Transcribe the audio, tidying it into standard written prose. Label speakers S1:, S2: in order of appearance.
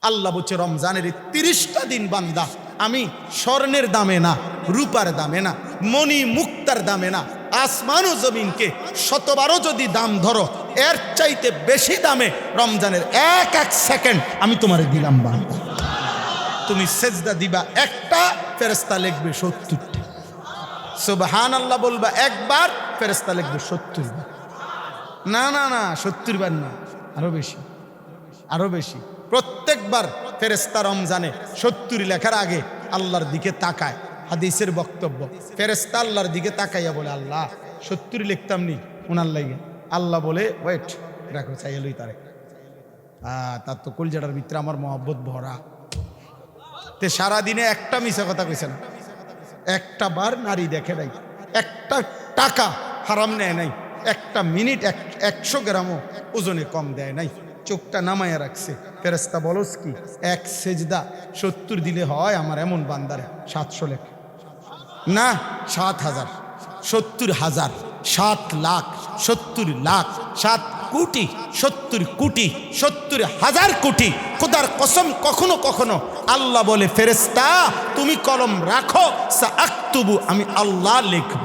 S1: আল্লাহ বলছে রমজানের 30টা দিন বান্দা আমি স্বর্ণের দামে না, রূপার দামে না, মণি মুক্তার দামে না, আসমান ও জমিনকে শতবারও যদি দাম ধরো এর চাইতে বেশি দামে রমজানের এক এক সেকেন্ড আমি তোমারে দিলাম বান্দা। তুমি সেজদা দিবা একটা, ফেরেশতা লিখবে 70টা। সুবহানাল্লাহ বলবা একবার, ফেরেশতা লিখবে 70 বার। না না না, 70 বার না, আরো বেশি, আরো বেশি। প্রত্যেকবার ফেরেশতা রমজানে 70 লেখার আগে আল্লাহর দিকে তাকায়। হাদিসের বক্তব্য, ফেরেশতা আল্লাহর দিকে তাকাইয়া বলে আল্লাহ 70 লিখতাম নি ওনার লাগে। আল্লাহ বলে ওয়েট রাখো, চাইলই তারে। তার তো কলজাটার ভিতরে আমার মহব্বত ভরা। তে সারাদিনে একটা মিছা কথা কইছে না, একটা বার নারী দেখে নাই, একটা টাকা হারাম নেয় নাই, একটা মিনিট 100 গ্রামও ওজনে কম দেয় নাই, চোখটা নামাইয়া রাখছে। ফেরেশতা বলস কি, এক সেজদা 70 দিলে হয় আমার এমন বান্দারে 700 লেখা না, 7,000, 70,000, 7 লাখ, 70 লাখ, 7 কোটি, 70 কোটি, 70,000 কোটি। খোদার কসম কখনো কখনো আল্লাহ বলে ফেরেশতা তুমি কলম রাখো, সাআক্তুবু আমি আল্লাহ লিখব।